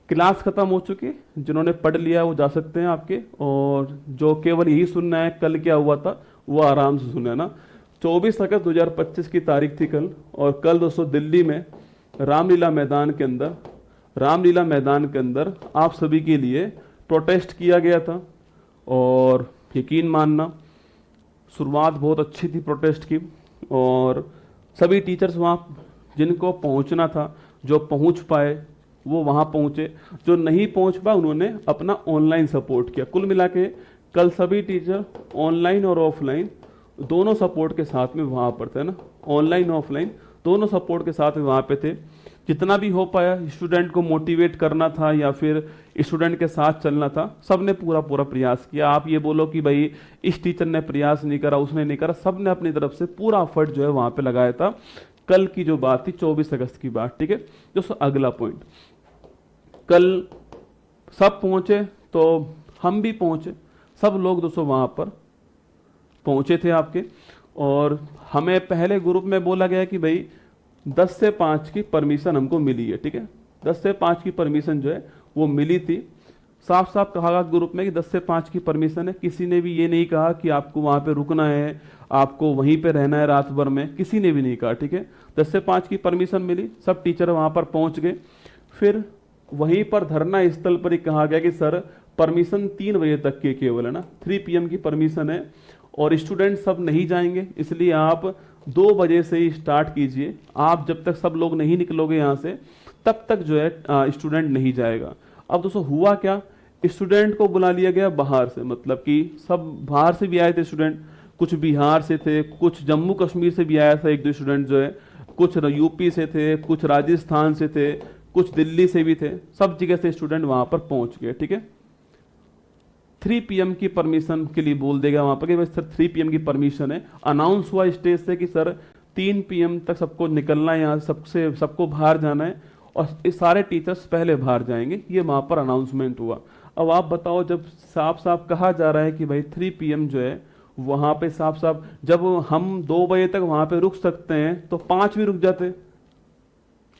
Class खत्म हो चुकी, जिन्होंने पढ़ लिया वो जा सकते हैं आपके, और जो केवल यही सुनना है कल क्या हुआ था वो आराम से सुने ना। 24 अगस्त 2025 की तारीख थी कल, और कल दोस्तों दिल्ली में रामलीला मैदान के अंदर, रामलीला मैदान के अंदर आप सभी के लिए प्रोटेस्ट किया गया था। और यकीन मानना शुरुआत बहुत अच्छी थी प्रोटेस्ट की, और सभी टीचर्स वहाँ जिनको पहुँचना था, जो पहुँच पाए वो वहाँ पहुँचे, जो नहीं पहुँच पाए उन्होंने अपना ऑनलाइन सपोर्ट किया। कुल मिला के कल सभी टीचर ऑनलाइन और ऑफलाइन दोनों सपोर्ट के साथ में वहाँ पर थे ना, ऑनलाइन ऑफलाइन दोनों सपोर्ट के साथ में वहाँ पे थे। जितना भी हो पाया स्टूडेंट को मोटिवेट करना था या फिर स्टूडेंट के साथ चलना था, सबने पूरा पूरा प्रयास किया। आप ये बोलो कि भाई इस टीचर ने प्रयास नहीं करा, उसने नहीं करा, सबने अपनी तरफ से पूरा एफर्ट जो है वहाँ पे लगाया था। कल की जो बात थी 24 अगस्त की बात, ठीक है। दोस्तों अगला पॉइंट, कल सब पहुंचे तो हम भी पहुंचे, सब लोग दोस्तों वहां पर पहुंचे थे आपके। और हमें पहले ग्रुप में बोला गया कि भाई 10 से 5 की परमिशन हमको मिली है, ठीक है। 10 से 5 की परमिशन जो है वो मिली थी। साफ साफ कहा गया ग्रुप में कि 10 से 5 की परमिशन है। किसी ने भी ये नहीं कहा कि आपको वहां पे रुकना है, आपको वहीं पे रहना है रात भर में, किसी ने भी नहीं कहा, ठीक है। 10 से 5 की परमिशन मिली, सब टीचर वहां पर पहुंच गए। फिर वहीं पर धरना स्थल पर ही कहा गया कि सर परमिशन 3 बजे तक की केवल है ना, 3 PM की परमिशन है, और स्टूडेंट सब नहीं जाएंगे, इसलिए आप 2 बजे से ही स्टार्ट कीजिए। आप जब तक सब लोग नहीं निकलोगे यहाँ से तब तक जो है स्टूडेंट नहीं जाएगा। अब दोस्तों हुआ क्या, स्टूडेंट को बुला लिया गया बाहर से, मतलब कि सब बाहर से भी आए थे स्टूडेंट, कुछ बिहार से थे, कुछ जम्मू कश्मीर से भी आया था 1-2 स्टूडेंट जो है, कुछ यूपी से थे, कुछ राजस्थान से थे, कुछ दिल्ली से भी थे, सब जगह से स्टूडेंट वहां पर पहुंच गए, ठीक है। 3 PM की परमिशन के लिए बोल देगा वहां पर कि सर 3 PM की परमिशन है। अनाउंस हुआ स्टेज से कि सर 3 PM तक सबको निकलना है, यहाँ सबसे सबको बाहर जाना है, और ये सारे टीचर्स पहले बाहर जाएंगे, ये वहां पर अनाउंसमेंट हुआ। अब आप बताओ, जब साफ साफ कहा जा रहा है कि भाई 3 PM जो है वहां पे साफ साफ, जब हम 2 बजे तक वहां पे रुक सकते हैं तो 5 भी रुक जाते,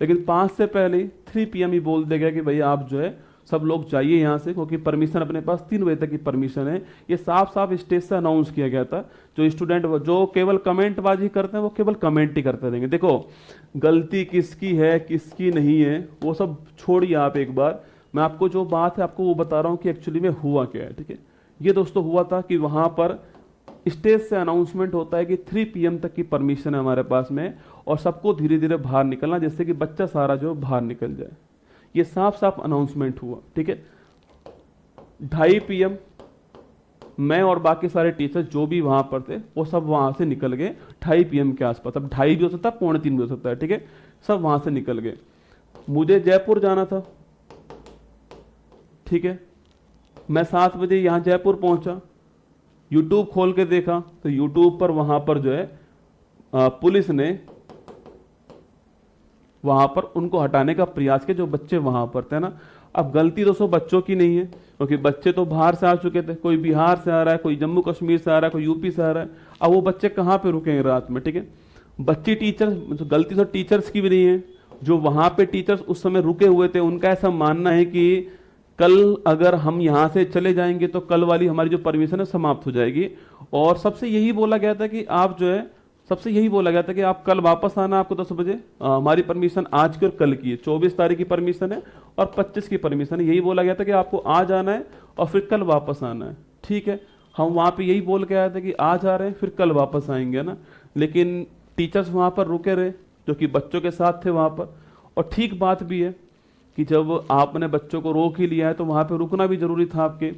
लेकिन 5 से पहले 3 PM ही बोल देगा कि भाई आप जो है सब लोग जाइए यहाँ से, क्योंकि परमिशन अपने पास 3 बजे तक की परमिशन है। ये साफ साफ स्टेज से अनाउंस किया गया था। जो स्टूडेंट जो केवल कमेंटबाजी करते हैं वो केवल कमेंट ही करते रहेंगे। देखो गलती किसकी है किसकी नहीं है वो सब छोड़िए, आप एक बार मैं आपको जो बात है आपको वो बता रहा हूँ कि एक्चुअली में हुआ क्या है, ठीक है। ये दोस्तों हुआ था कि वहां पर स्टेज से अनाउंसमेंट होता है कि 3 PM तक की परमिशन है हमारे पास में, और सबको धीरे धीरे बाहर निकलना, जिससे कि बच्चा सारा जो बाहर निकल जाए। ये साफ साफ अनाउंसमेंट हुआ, ठीक है। 2:30 PM मैं और बाकी सारे टीचर्स जो भी वहां पर थे वो सब वहां से निकल गए 2:30 PM के आसपास। अब 2:30 भी हो सकता है, 2:45 भी हो सकता है, ठीक है। सब वहां से निकल गए। मुझे जयपुर जाना था, ठीक है। मैं 7 बजे यहां जयपुर पहुंचा, यूट्यूब खोल के देखा तो यूट्यूब पर वहां पर जो है पुलिस ने वहां पर उनको हटाने का प्रयास किया, जो बच्चे वहां पर थे ना। अब गलती दोस्तों बच्चों की नहीं है, क्योंकि बच्चे तो बाहर से आ चुके थे, कोई बिहार से आ रहा है, कोई जम्मू कश्मीर से आ रहा है, कोई यूपी से आ रहा है। अब वो बच्चे कहाँ पे रुकेंगे रात में, ठीक है। बच्चे टीचर, गलती तो टीचर्स की भी नहीं है। जो वहां पे टीचर्स उस समय रुके हुए थे उनका ऐसा मानना है कि कल अगर हम यहाँ से चले जाएंगे तो कल वाली हमारी जो परमिशन है समाप्त हो जाएगी। और सबसे यही बोला गया था कि आप जो है, सबसे यही बोला गया था कि आप कल वापस आना, आपको 10 बजे। हमारी परमिशन आज की और कल की है, 24 तारीख की परमिशन है और 25 की परमिशन है। यही बोला गया था कि आपको आज आना है और फिर कल वापस आना है, ठीक है। हम वहाँ पे यही बोल के आए थे कि आज आ रहे हैं फिर कल वापस आएंगे ना, लेकिन टीचर्स वहाँ पर रुके रहे जो कि बच्चों के साथ थे वहाँ पर। और ठीक बात भी है कि जब आपने बच्चों को रोक ही लिया है तो वहाँ पे रुकना भी जरूरी था आपके।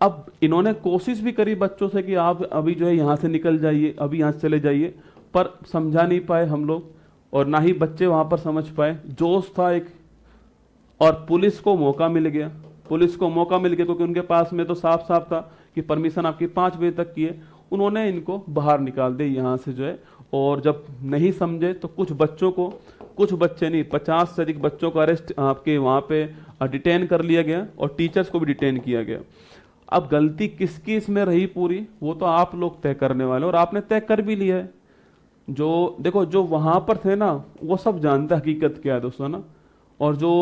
अब इन्होंने कोशिश भी करी बच्चों से कि आप अभी जो है यहाँ से निकल जाइए, अभी यहाँ से चले जाइए, पर समझा नहीं पाए हम लोग, और ना ही बच्चे वहाँ पर समझ पाए। जोश था एक, और पुलिस को मौका मिल गया, पुलिस को मौका मिल गया, क्योंकि उनके पास में तो साफ साफ था कि परमिशन आपकी 5 बजे तक की है। उन्होंने इनको बाहर निकाल दिया यहाँ से जो है। और जब नहीं समझे तो कुछ बच्चों को, कुछ बच्चे नहीं 50 से अधिक बच्चों को अरेस्ट आपके वहाँ पे डिटेन कर लिया गया, और टीचर्स को भी डिटेन किया गया। अब गलती किसकी इसमें रही पूरी, वो तो आप लोग तय करने वाले, और आपने तय कर भी लिया है। जो देखो जो वहां पर थे ना वो सब जानते हकीकत क्या है दोस्तों ना, और जो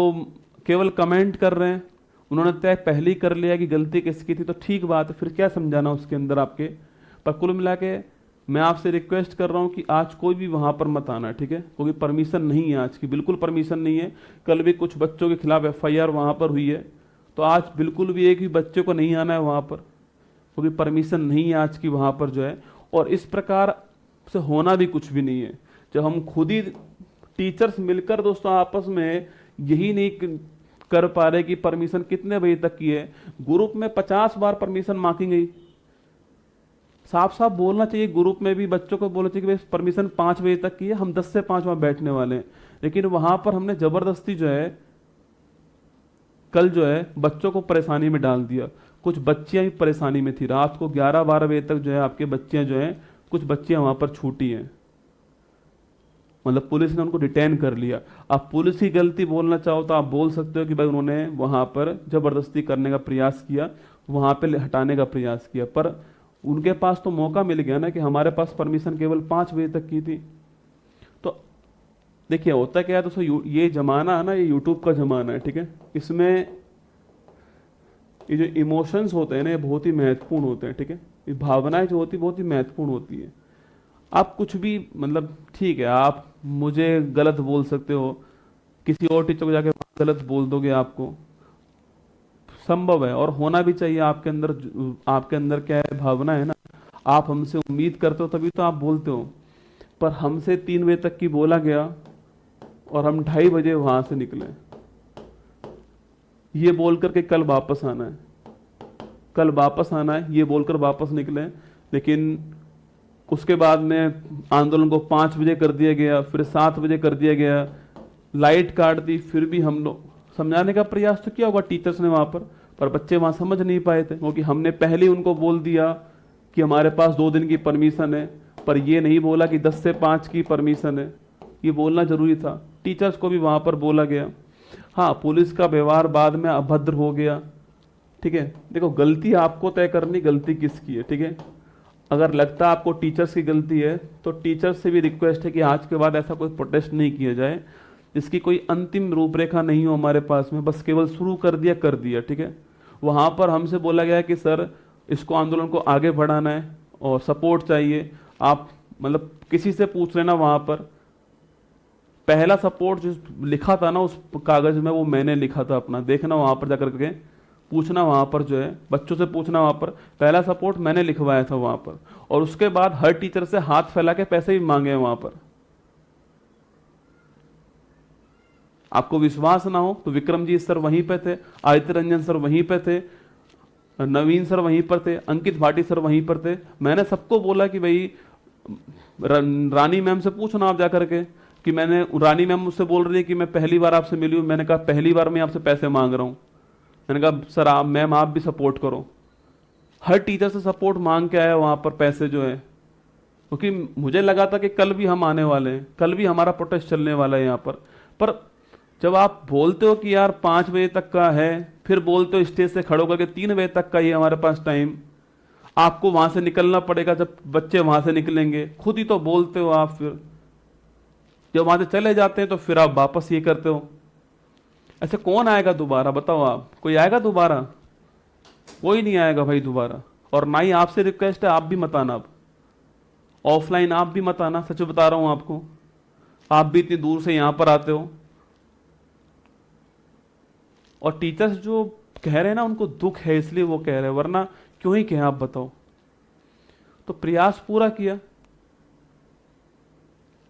केवल कमेंट कर रहे हैं, उन्होंने तय पहले ही कर लिया कि गलती किसकी थी, तो ठीक बात है, फिर क्या समझाना उसके अंदर आपके। पर कुल मिला के मैं आपसे रिक्वेस्ट कर रहा हूँ कि आज कोई भी वहाँ पर मत आना, ठीक है, क्योंकि परमिशन नहीं है आज की, बिल्कुल परमिशन नहीं है। कल भी कुछ बच्चों के खिलाफ FIR वहाँ पर हुई है, तो आज बिल्कुल भी एक भी बच्चे को नहीं आना है वहाँ पर, क्योंकि परमिशन नहीं है आज की वहाँ पर जो है। और इस प्रकार से होना भी कुछ भी नहीं है। जब हम खुद ही टीचर्स मिलकर दोस्तों आपस में यही नहीं कर पा रहे कि परमिशन कितने बजे तक की है, ग्रुप में 50 बार परमिशन मांगी गई। साफ साफ बोलना चाहिए, ग्रुप में भी बच्चों को बोलना चाहिए कि भाई परमिशन 5 बजे तक की है, हम 10 से 5 वहां बैठने वाले हैं। लेकिन वहां पर हमने जबरदस्ती जो है कल जो है बच्चों को परेशानी में डाल दिया। कुछ बच्चियां भी परेशानी में थी, रात को 11-12 बजे तक जो है आपके बच्चियां जो है, कुछ बच्चियां वहां पर छूटी हैं, मतलब पुलिस ने उनको डिटेन कर लिया। आप पुलिस की गलती बोलना चाहो तो आप बोल सकते हो कि भाई उन्होंने वहां पर जबरदस्ती करने का प्रयास किया, वहां पे हटाने का प्रयास किया, पर उनके पास तो मौका मिल गया ना कि हमारे पास परमिशन केवल 5 बजे तक की थी। तो देखिए होता क्या है दोस्तों, ये जमाना है ना, ये यूट्यूब का जमाना है, ठीक है। इसमें ये जो इमोशंस होते हैं ना, ये बहुत ही महत्वपूर्ण होते हैं, ठीक है। ये भावनाएं जो होती है बहुत ही महत्वपूर्ण होती है। आप कुछ भी मतलब ठीक है, आप मुझे गलत बोल सकते हो, किसी और टीचर को जाके गलत बोल दोगे, आपको संभव है और होना भी चाहिए। आपके अंदर क्या है, भावना है ना, आप हमसे उम्मीद करते हो तभी तो आप बोलते हो। पर हमसे 3 बजे तक की बोला गया और हम 2:30 बजे वहां से निकले, ये बोल करके कल वापस आना है, कल वापस आना है, ये बोलकर वापस निकले। लेकिन उसके बाद में आंदोलन को 5 बजे कर दिया गया, फिर 7 बजे कर दिया गया, लाइट काट दी, फिर भी हम लोग समझाने का प्रयास तो किया होगा टीचर्स ने वहां पर बच्चे वहां समझ नहीं पाए थे, क्योंकि हमने पहले उनको बोल दिया कि हमारे पास 2 दिन की परमिशन है, पर ये नहीं बोला कि 10 से 5 की परमिशन है। ये बोलना जरूरी था, टीचर्स को भी वहां पर बोला गया। हाँ, पुलिस का व्यवहार बाद में अभद्र हो गया, ठीक है। देखो गलती आपको तय करनी, गलती किसकी है, ठीक है। अगर लगता है आपको टीचर्स की गलती है तो टीचर्स से भी रिक्वेस्ट है कि आज के बाद ऐसा कोई प्रोटेस्ट नहीं किया जाए जिसकी कोई अंतिम रूपरेखा नहीं हो हमारे पास में, बस केवल शुरू कर दिया, ठीक है। वहां पर हमसे बोला गया कि सर इसको आंदोलन को आगे बढ़ाना है और सपोर्ट चाहिए, आप मतलब किसी से पूछ लेना। वहां पर पहला सपोर्ट जो लिखा था ना उस कागज में, वो मैंने लिखा था अपना, देखना वहां पर जाकर के पूछना, वहां पर जो है बच्चों से पूछना, वहां पर पहला सपोर्ट मैंने लिखवाया था वहां पर। और उसके बाद हर टीचर से हाथ फैला के पैसे भी मांगे हैं वहां पर। आपको विश्वास ना हो तो विक्रमजीत सर वहीं पे थे, आदित्य रंजन सर वहीं पे थे, नवीन सर वहीं पर थे, अंकित भाटी सर वहीं पर थे। मैंने सबको बोला कि भाई रानी मैम से पूछना आप जाकर के, कि मैंने रानी मैम मुझसे बोल रही है कि मैं पहली बार आपसे मिली हूं। मैंने कहा पहली बार मैं आपसे पैसे मांग रहा हूं। मैंने कहा सर आप मैम आप भी सपोर्ट करो। हर टीचर से सपोर्ट मांग के आया वहां पर पैसे जो है, क्योंकि मुझे लगा था कि कल भी हम आने वाले हैं, कल भी हमारा प्रोटेस्ट चलने वाला है यहाँ पर जब आप बोलते हो कि यार 5 बजे तक का है, फिर बोलते हो स्टेज से खड़ो करके 3 बजे तक का ही हमारे पास टाइम, आपको वहां से निकलना पड़ेगा जब बच्चे वहां से निकलेंगे, खुद ही तो बोलते हो आप। फिर जब वहां से चले जाते हैं तो फिर आप वापस ये करते हो। ऐसे कौन आएगा दोबारा, बताओ आप, कोई आएगा दोबारा? कोई नहीं आएगा भाई दोबारा। और ना ही आपसे रिक्वेस्ट है, आप भी मत आना, अब ऑफलाइन आप भी मत आना, सच बता रहा हूं आपको। आप भी इतनी दूर से यहां पर आते हो, और टीचर्स जो कह रहे हैं ना उनको दुख है इसलिए वो कह रहे हैं, वरना क्यों ही कहें आप बताओ। तो प्रयास पूरा किया,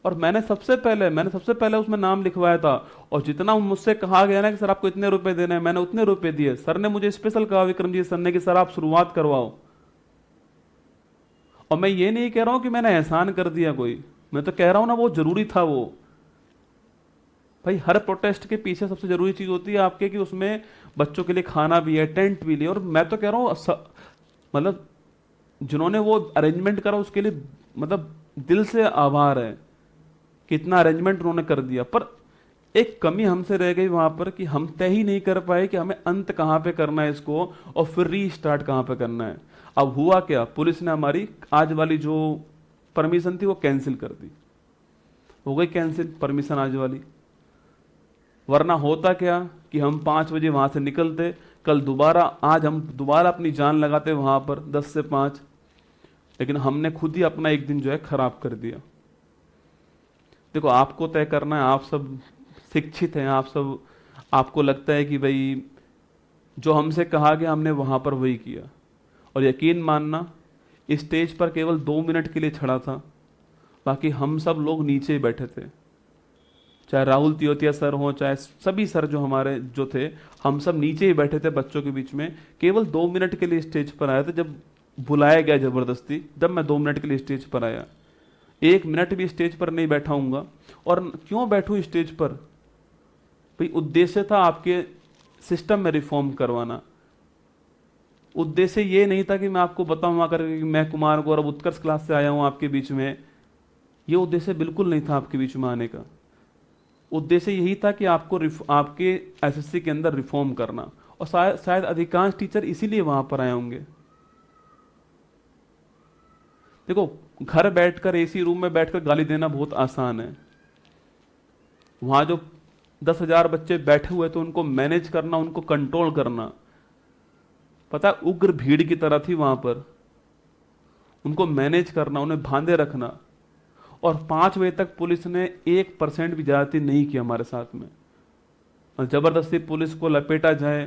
और मैंने सबसे पहले उसमें नाम लिखवाया था। और जितना मुझसे कहा गया ना कि सर आपको इतने रुपए देने हैं, मैंने उतने रुपए दिए। सर ने मुझे स्पेशल कहा, विक्रमजीत सर ने, कि सर आप शुरुआत करवाओ। और मैं ये नहीं कह रहा हूं कि मैंने एहसान कर दिया कोई, मैं तो कह रहा हूं ना वो जरूरी था। वो भाई हर प्रोटेस्ट के पीछे सबसे जरूरी चीज होती है आपके कि उसमें बच्चों के लिए खाना भी है, टेंट भी है। और मैं तो कह रहा हूं मतलब जिन्होंने वो अरेंजमेंट करा उसके लिए मतलब दिल से आभार है, कितना अरेंजमेंट उन्होंने कर दिया। पर एक कमी हमसे रह गई वहां पर कि हम तय ही नहीं कर पाए कि हमें अंत कहां पे करना है इसको, और फिर रीस्टार्ट कहां पे करना है। अब हुआ क्या, पुलिस ने हमारी आज वाली जो परमिशन थी वो कैंसिल कर दी, हो गई कैंसिल परमिशन आज वाली। वरना होता क्या कि हम 5 बजे वहां से निकलते, कल दोबारा, आज हम दोबारा अपनी जान लगाते वहां पर 10 से 5, लेकिन हमने खुद ही अपना एक दिन जो है खराब कर दिया। देखो आपको तय करना है, आप सब शिक्षित हैं, आप सब, आपको लगता है कि भाई जो हमसे कहा गया हमने वहां पर वही किया, और यकीन मानना स्टेज पर केवल 2 मिनट के लिए चढ़ा था, बाकी हम सब लोग नीचे ही बैठे थे, चाहे राहुल तियोतिया सर हो, चाहे सभी सर जो हमारे जो थे, हम सब नीचे ही बैठे थे बच्चों के बीच में। केवल 2 मिनट के लिए स्टेज पर आए थे, जब बुलाया गया जबरदस्ती, जब मैं 2 मिनट के लिए स्टेज पर आया। 1 मिनट भी स्टेज पर नहीं बैठा हूँगा। और क्यों बैठूं स्टेज पर? भाई उद्देश्य था आपके सिस्टम में रिफॉर्म करवाना। उद्देश्य ये नहीं था कि मैं आपको बताऊं आकर कि मैं कुमार गौरव उत्कर्ष क्लास से आया हूं आपके बीच में। ये उद्देश्य बिल्कुल नहीं था आपके बीच में आने का। उद्देश्य यही था कि आपको आपके एसएससी के अंदर रिफॉर्म करना, और शायद अधिकांश टीचर इसीलिए वहां पर आए होंगे। देखो घर बैठकर एसी रूम में बैठकर गाली देना बहुत आसान है, वहां जो 10,000 बच्चे बैठे हुए थे उनको मैनेज करना, उनको कंट्रोल करना, पता है उग्र भीड़ की तरह थी वहां पर, उनको मैनेज करना, उन्हें बांधे रखना। और 5 बजे तक पुलिस ने 1% भी ज्यादती नहीं की हमारे साथ में, और जबरदस्ती पुलिस को लपेटा जाए।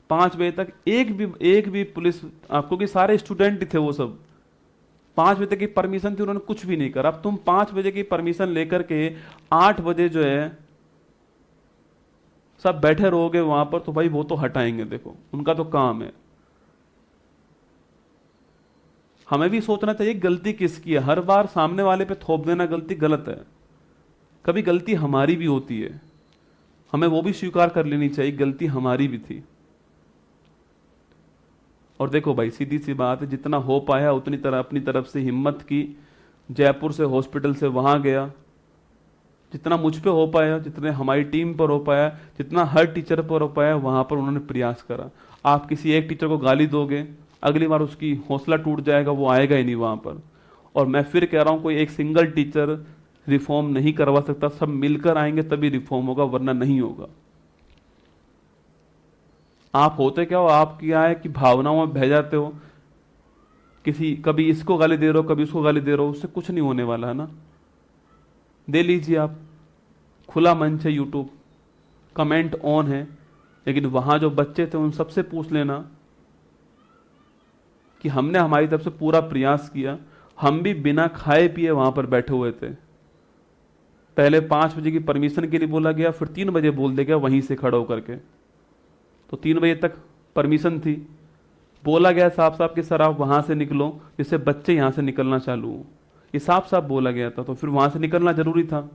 5 बजे तक एक भी पुलिस, आपको कि सारे स्टूडेंट ही थे वो सब, 5 बजे तक की परमिशन थी, उन्होंने कुछ भी नहीं करा। अब तुम 5 बजे की परमिशन लेकर के 8 बजे जो है सब बैठे रहोगे वहां पर, तो भाई वो तो हटाएंगे, देखो उनका तो काम है। हमें भी सोचना चाहिए गलती किसकी है। हर बार सामने वाले पे थोप देना गलती गलत है, कभी गलती हमारी भी होती है, हमें वो भी स्वीकार कर लेनी चाहिए, गलती हमारी भी थी। और देखो भाई सीधी सी बात है, जितना हो पाया उतनी तरह अपनी तरफ से हिम्मत की, जयपुर से हॉस्पिटल से वहां गया, जितना मुझ पे हो पाया, जितने हमारी टीम पर हो पाया, जितना हर टीचर पर हो पाया, वहां पर उन्होंने प्रयास करा। आप किसी एक टीचर को गाली दोगे, अगली बार उसकी हौसला टूट जाएगा, वो आएगा ही नहीं वहां पर। और मैं फिर कह रहा हूं, कोई एक सिंगल टीचर रिफॉर्म नहीं करवा सकता, सब मिलकर आएंगे तभी रिफॉर्म होगा, वरना नहीं होगा। आप होते क्या हो, आप क्या है कि भावनाओं में बह जाते हो, कभी इसको गाली दे रहे हो, कभी उसको गाली दे रहे हो, उससे कुछ नहीं होने वाला है ना। दे लीजिए आप, खुला मंच है, यूट्यूब कमेंट ऑन है, लेकिन वहां जो बच्चे थे उन सबसे पूछ लेना कि हमने हमारी तरफ से पूरा प्रयास किया। हम भी बिना खाए पिए वहां पर बैठे हुए थे। पहले 5 बजे की परमिशन के लिए बोला गया, फिर 3 बजे बोल दिया गया वहीं से खड़ा होकर के, तो 3 बजे तक परमिशन थी। बोला गया साफ साफ कि सर आप वहां से निकलो, जिससे बच्चे यहां से निकलना चालू हो, ये साफ साफ बोला गया था, तो फिर वहां से निकलना जरूरी था।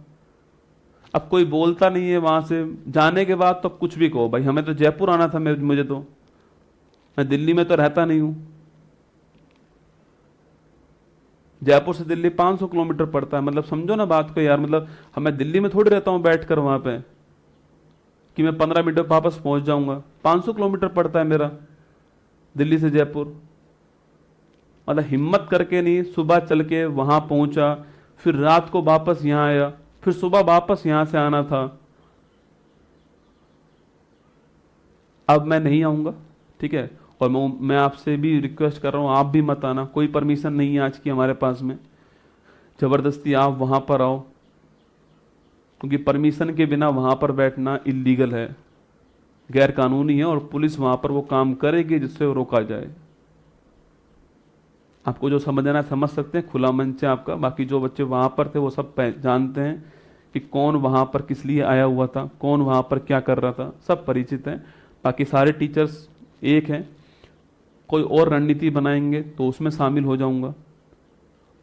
अब कोई बोलता नहीं है वहां से जाने के बाद, तो कुछ भी कहो भाई, हमें तो जयपुर आना था, मुझे तो, मैं दिल्ली में तो रहता नहीं हूं। जयपुर से दिल्ली 500 किलोमीटर पड़ता है, मतलब समझो ना बात को यार, मतलब मैं दिल्ली में थोड़ी रहता हूं बैठकर वहां पे कि मैं 15 मिनट में वापस पहुंच जाऊंगा। 500 किलोमीटर पड़ता है मेरा दिल्ली से जयपुर। मतलब हिम्मत करके नहीं, सुबह चल के वहां पहुंचा, फिर रात को वापस यहां आया, फिर सुबह वापस यहां से आना था। अब मैं नहीं आऊंगा, ठीक है, और मैं आपसे भी रिक्वेस्ट कर रहा हूं, आप भी मत आना, कोई परमिशन नहीं है आज की हमारे पास में, जबरदस्ती आप वहां पर आओ, क्योंकि परमिशन के बिना वहां पर बैठना इलीगल है, गैर कानूनी है, और पुलिस वहां पर वो काम करेगी जिससे वो रोका जाए। आपको जो समझना है समझ सकते हैं, खुला मंच है आपका। बाकी जो बच्चे वहां पर थे वो सब जानते हैं कि कौन वहां पर किस लिए आया हुआ था, कौन वहां पर क्या कर रहा था, सब परिचित हैं। बाकी सारे टीचर्स एक हैं, कोई और रणनीति बनाएंगे तो उसमें शामिल हो जाऊंगा।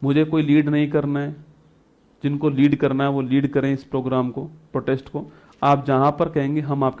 मुझे कोई लीड नहीं करना है, जिनको लीड करना है वो लीड करें इस प्रोग्राम को, प्रोटेस्ट को। आप जहां पर कहेंगे हम आपके